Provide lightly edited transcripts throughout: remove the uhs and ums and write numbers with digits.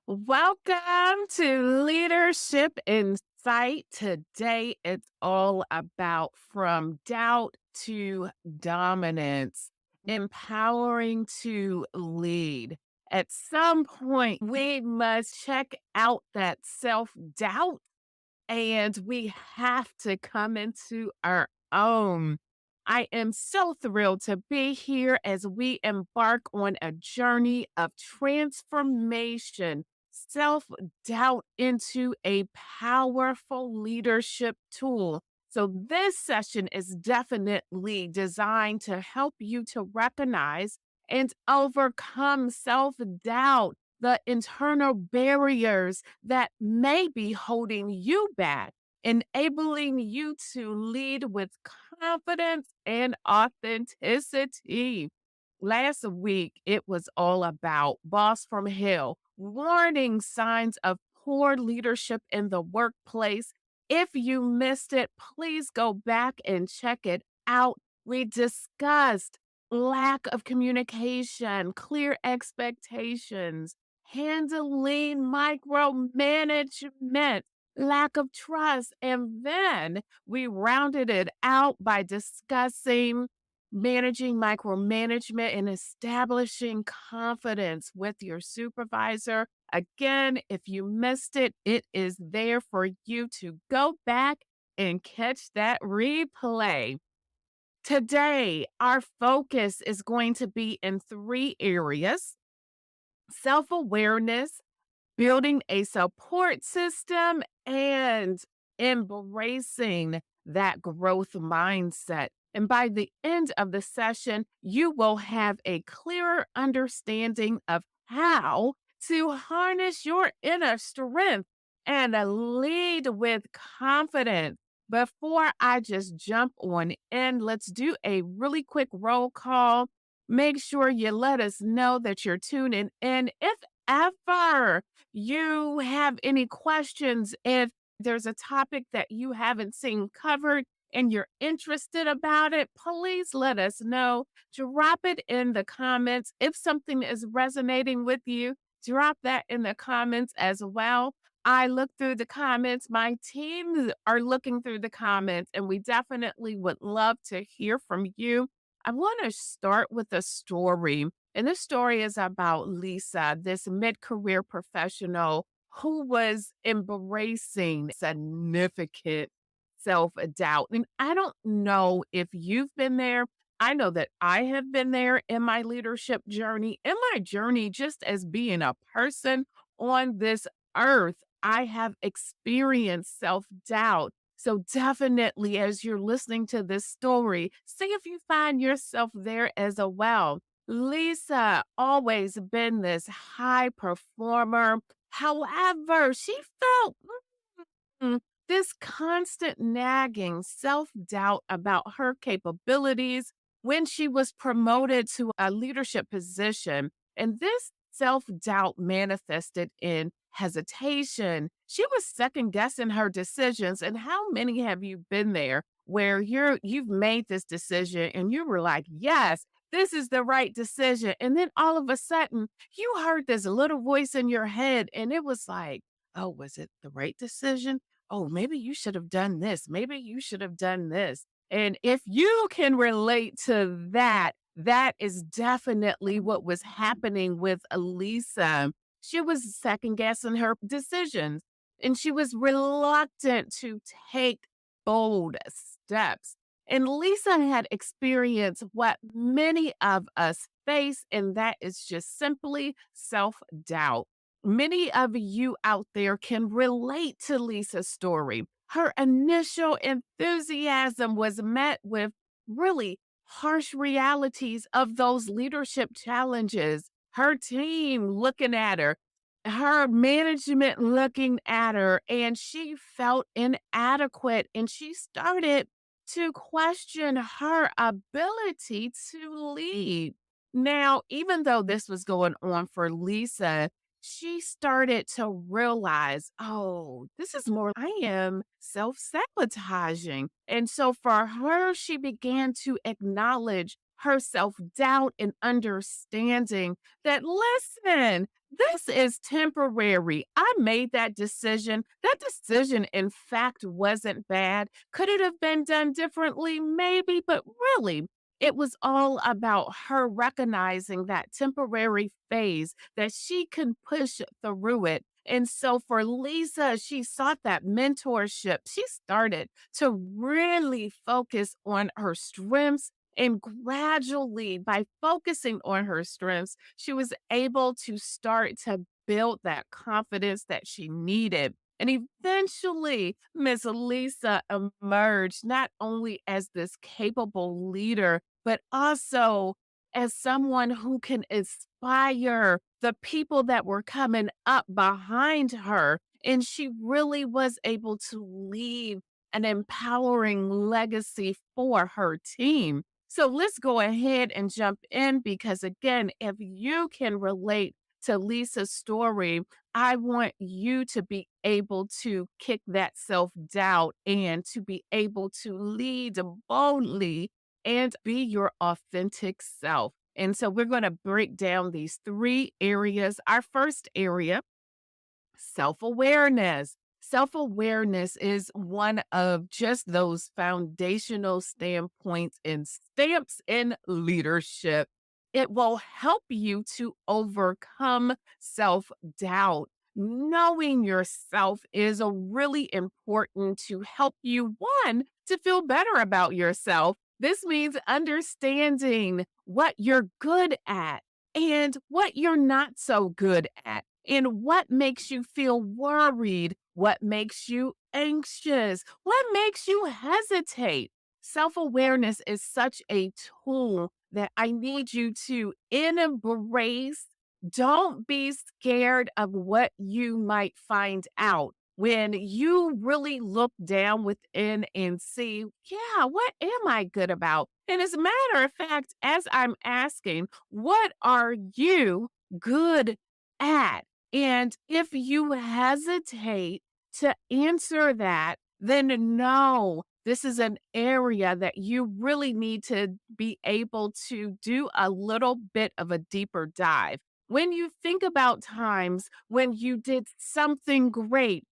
Welcome to Leadership Insight. Today it's all about from doubt to dominance, empowering to lead. At some point, we must check out that self doubt and we have to come into our own. I am so thrilled to be here as we embark on a journey of transformation, self doubt into a powerful leadership tool. So, this session is definitely designed to help you to recognize and overcome self doubt, the internal barriers that may be holding you back, enabling you to lead with confidence and authenticity. Last week, it was all about Boss from Hell, warning signs of poor leadership in the workplace. If you missed it, please go back and check it out. We discussed lack of communication, clear expectations, handling micromanagement, lack of trust. And then we rounded it out by discussing managing micromanagement and establishing confidence with your supervisor. Again, if you missed it, it is there for you to go back and catch that replay. Today, our focus is going to be in three areas: self awareness, building a support system, and embracing that growth mindset. And by the end of the session, you will have a clearer understanding of how to harness your inner strength and lead with confidence. Before I just jump on in, let's do a really quick roll call. Make sure you let us know that you're tuning in. If ever you have any questions, if there's a topic that you haven't seen covered and you're interested about it, please let us know. Drop it in the comments. If something is resonating with you, drop that in the comments as well. I look through the comments. My teams are looking through the comments, and we definitely would love to hear from you. I want to start with a story. And this story is about Lisa, this mid career professional who was embracing significant self doubt. And I don't know if you've been there. I know that I have been there in my leadership journey, in my journey just as being a person on this earth. I have experienced self doubt. So, definitely, as you're listening to this story, see if you find yourself there as well. Lisa always been this high performer. However, she felt mm, this constant nagging self-doubt about her capabilities when she was promoted to a leadership position. And this self-doubt manifested in hesitation. She was second guessing her decisions. And how many have you been there where you've made this decision and you were like, yes, this is the right decision. And then all of a sudden, you heard this little voice in your head, and it was like, oh, was it the right decision? Oh, maybe you should have done this. Maybe you should have done this. And if you can relate to that, that is definitely what was happening with Elisa. She was second guessing her decisions and she was reluctant to take bold steps. And Lisa had experienced what many of us face, and that is just simply self doubt. Many of you out there can relate to Lisa's story. Her initial enthusiasm was met with really harsh realities of those leadership challenges. Her team looking at her management looking at her, and she felt inadequate. And she started to question her ability to lead. Now, even though this was going on for Lisa, she started to realize, oh, this is more, I am self sabotaging. And so for her, she began to acknowledge her self doubt and understanding that, listen, This is temporary. I made that decision. That decision, in fact, wasn't bad. Could it have been done differently? Maybe, but really, it was all about her recognizing that temporary phase that she can push through it. And so for Lisa, she sought that mentorship. She started to really focus on her strengths. And gradually, by focusing on her strengths, she was able to start to build that confidence that she needed. And eventually, Miss Lisa emerged not only as this capable leader, but also as someone who can inspire the people that were coming up behind her. And she really was able to leave an empowering legacy for her team. So let's go ahead and jump in because, again, if you can relate to Lisa's story, I want you to be able to kick that self doubt and to be able to lead boldly and be your authentic self. And so we're going to break down these three areas. Our first area, self awareness. Self awareness is one of just those foundational standpoints and stamps in leadership. It will help you to overcome self doubt. Knowing yourself is a really important to help you, one, to feel better about yourself. This means understanding what you're good at and what you're not so good at, and what makes you feel worried, what makes you anxious, what makes you hesitate. Self awareness is such a tool that I need you to embrace. Don't be scared of what you might find out. When you really look down within and see, yeah, what am I good about? And as a matter of fact, as I'm asking, what are you good at? And if you hesitate to answer that, then no, this is an area that you really need to be able to do a little bit of a deeper dive. When you think about times when you did something great,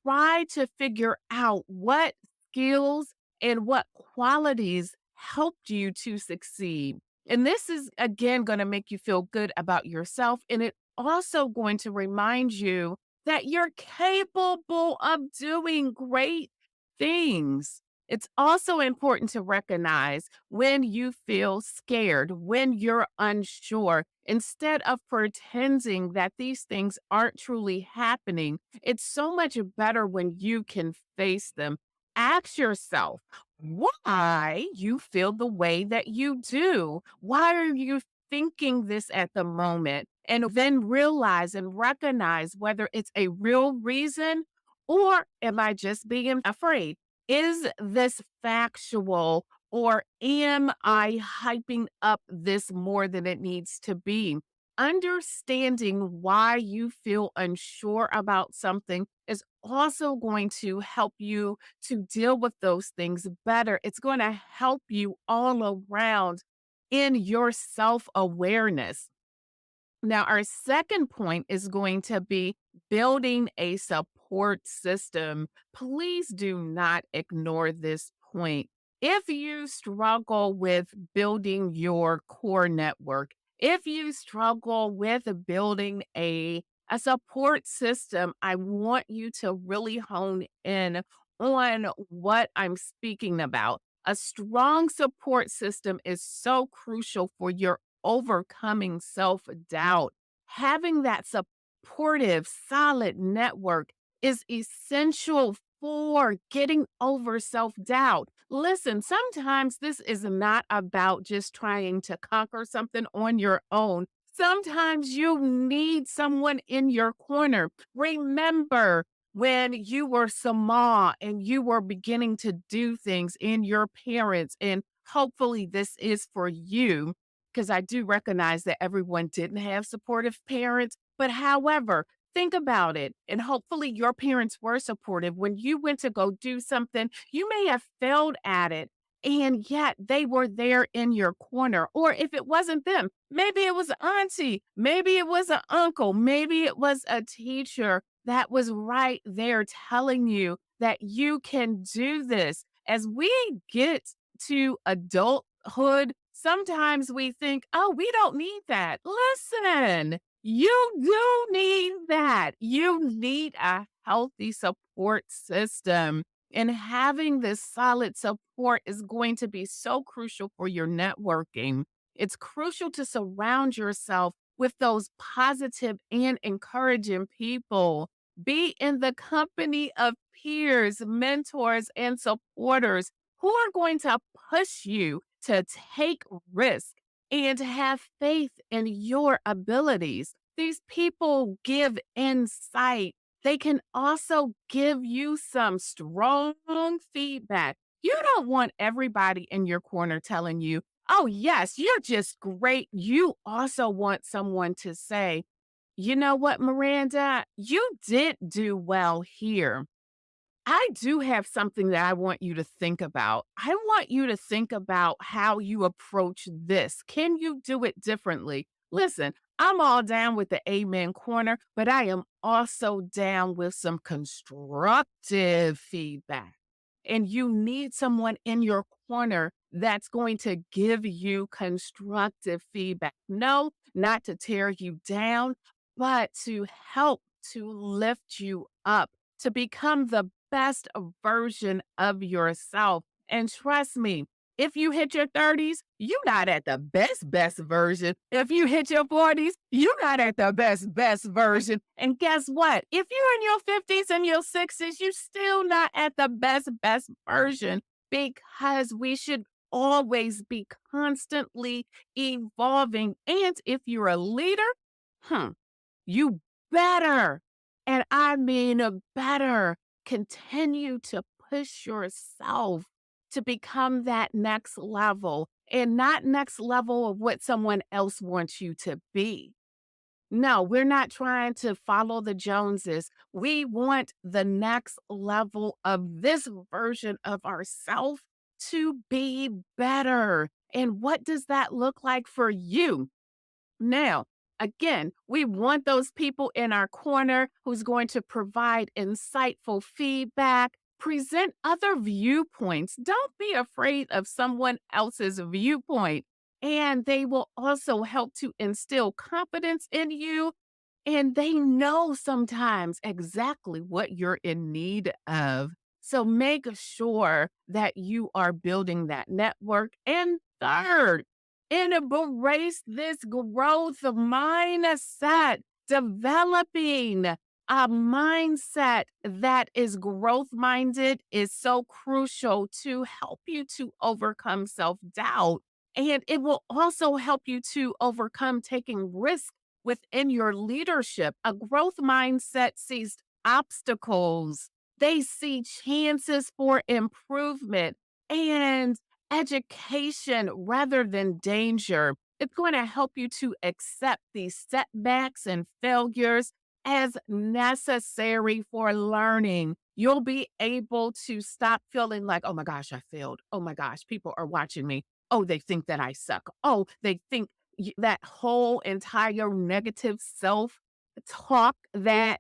try to figure out what skills and what qualities helped you to succeed. And this is again going to make you feel good about yourself. And it also going to remind you that you're capable of doing great things. It's also important to recognize when you feel scared, when you're unsure, instead of pretending that these things aren't truly happening. It's so much better when you can face them. Ask yourself why you feel the way that you do. Why are you thinking this at the moment? And then realize and recognize whether it's a real reason or am I just being afraid? Is this factual or am I hyping up this more than it needs to be? Understanding why you feel unsure about something is also going to help you to deal with those things better. It's going to help you all around in your self awareness. Now, our second point is going to be building a support system. Please do not ignore this point. If you struggle with building your core network, if you struggle with building a support system, I want you to really hone in on what I'm speaking about. A strong support system is so crucial for your overcoming self doubt. Having that supportive, solid network is essential for getting over self doubt. Listen, sometimes this is not about just trying to conquer something on your own. Sometimes you need someone in your corner. Remember, when you were small and you were beginning to do things in your parents, and hopefully this is for you, because I do recognize that everyone didn't have supportive parents. But however, think about it. And hopefully your parents were supportive. When you went to go do something, you may have failed at it. And yet they were there in your corner. Or if it wasn't them, maybe it was an auntie, maybe it was an uncle, maybe it was a teacher that was right there telling you that you can do this. As we get to adulthood, sometimes we think, oh, we don't need that. Listen, you do need that. You need a healthy support system. And having this solid support is going to be so crucial for your networking. It's crucial to surround yourself with those positive and encouraging people. Be in the company of peers, mentors, and supporters who are going to push you to take risk and to have faith in your abilities. These people give insight. They can also give you some strong feedback. You don't want everybody in your corner telling you, oh, yes, you're just great. You also want someone to say, you know what, Miranda, you did do well here. I do have something that I want you to think about. I want you to think about how you approach this. Can you do it differently? Listen, I'm all down with the amen corner, but I am also down with some constructive feedback. And you need someone in your corner that's going to give you constructive feedback. No, not to tear you down, but to help to lift you up, to become the best version of yourself. And trust me, if you hit your 30s, you're not at the best version. If you hit your 40s, you're not at the best version. And guess what? If you're in your 50s and your 60s, you're still not at the best version, because we should always be constantly evolving. And if you're a leader, hmm, you better, and I mean better, continue to push yourself to become that next level, and not next level of what someone else wants you to be. No, we're not trying to follow the Joneses. We want the next level of this version of ourselves to be better. And what does that look like for you? Now, again, we want those people in our corner who's going to provide insightful feedback, present other viewpoints. Don't be afraid of someone else's viewpoint. And they will also help to instill confidence in you. And they know sometimes exactly what you're in need of. So make sure that you are building that network. And third, and embrace this growth mindset, developing a mindset that is growth minded is so crucial to help you to overcome self doubt. And it will also help you to overcome taking risks within your leadership. A growth mindset sees obstacles, they see chances for improvement and education rather than danger. It's going to help you to accept these setbacks and failures as necessary for learning. You'll be able to stop feeling like, oh my gosh, I failed. Oh my gosh, people are watching me. Oh, they think that I suck. Oh, they think that whole entire negative self talk that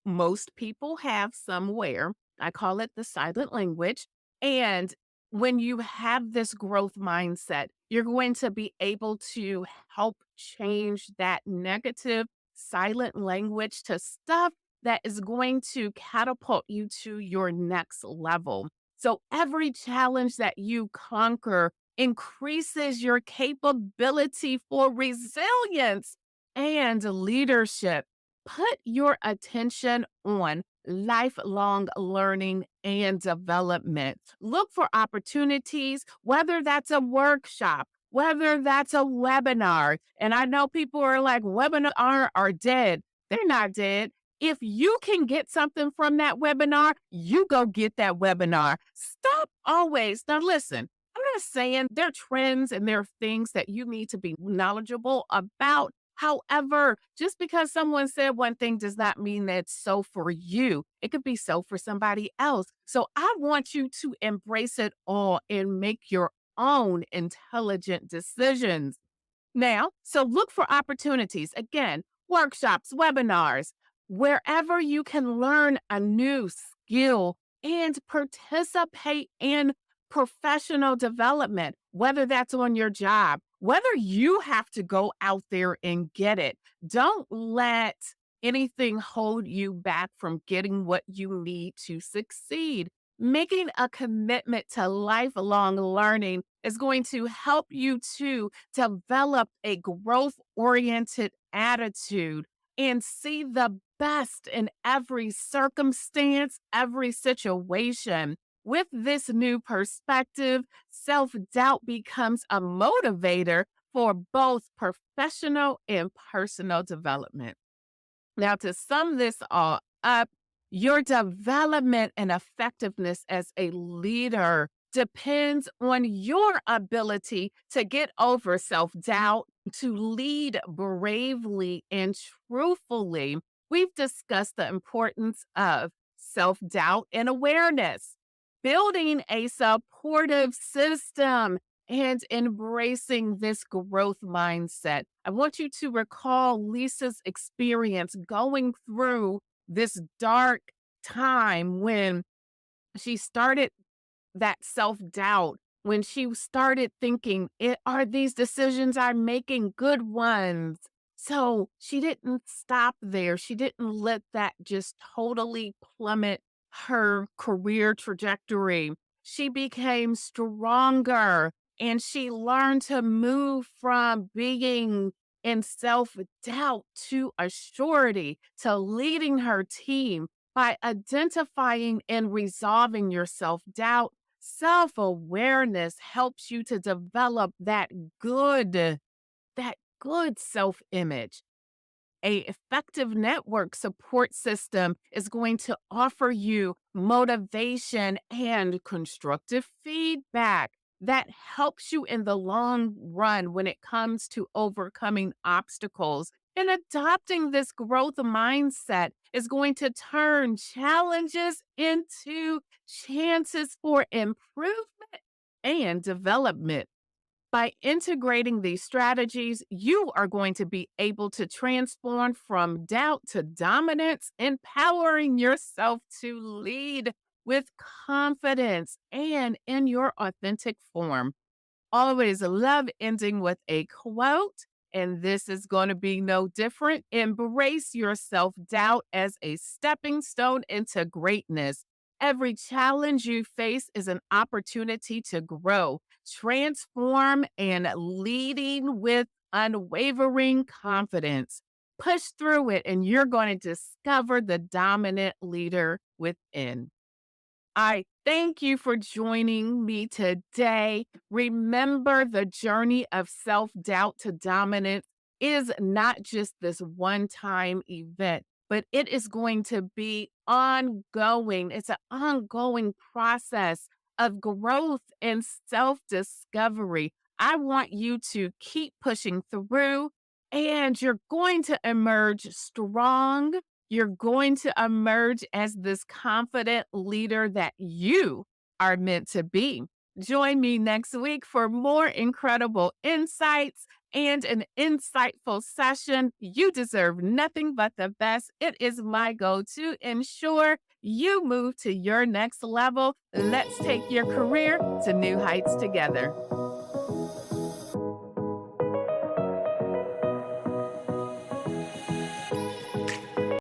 most people have somewhere. I call it the silent language. And when you have this growth mindset, you're going to be able to help change that negative silent language to stuff that is going to catapult you to your next level. So every challenge that you conquer increases your capability for resilience and leadership. Put your attention on lifelong learning and development. Look for opportunities, whether that's a workshop, whether that's a webinar. And I know people are like, webinars are dead. They're not dead. If you can get something from that webinar, you go get that webinar. Stop always. Now, listen, I'm not saying there are trends and there are things that you need to be knowledgeable about, However, just because someone said one thing does not mean that it's so for you. It could be so for somebody else. So I want you to embrace it all and make your own intelligent decisions. Now, so look for opportunities. Again, workshops, webinars, wherever you can learn a new skill and participate in professional development, whether that's on your job, whether you have to go out there and get it. Don't let anything hold you back from getting what you need to succeed. Making a commitment to lifelong learning is going to help you to develop a growth oriented attitude and see the best in every circumstance, every situation. With this new perspective, self doubt becomes a motivator for both professional and personal development. Now, to sum this all up, your development and effectiveness as a leader depends on your ability to get over self doubt, to lead bravely and truthfully. We've discussed the importance of self doubt and awareness, building a supportive system, and embracing this growth mindset. I want you to recall Lisa's experience going through this dark time when she started that self doubt, when she started thinking, are these decisions I'm making good ones? So she didn't stop there. She didn't let that just totally plummet her career trajectory. She became stronger and she learned to move from being in self doubt to a surety, to leading her team by identifying and resolving your self doubt. Self awareness helps you to develop good, that good self image. A effective network support system is going to offer you motivation and constructive feedback that helps you in the long run when it comes to overcoming obstacles. And adopting this growth mindset is going to turn challenges into chances for improvement and development. By integrating these strategies, you are going to be able to transform from doubt to dominance, empowering yourself to lead with confidence and in your authentic form. Always love ending with a quote, and this is going to be no different. Embrace your self doubt as a stepping stone into greatness. Every challenge you face is an opportunity to grow, transform, and leading with unwavering confidence. Push through it, and you're going to discover the dominant leader within. I thank you for joining me today. Remember, the journey of self doubt to dominance is not just this one time event, but it is going to be ongoing. It's an ongoing process of growth and self discovery. I want you to keep pushing through, and you're going to emerge strong. You're going to emerge as this confident leader that you are meant to be. Join me next week for more incredible insights and an insightful session. You deserve nothing but the best. It is my goal to ensure you move to your next level. Let's take your career to new heights together.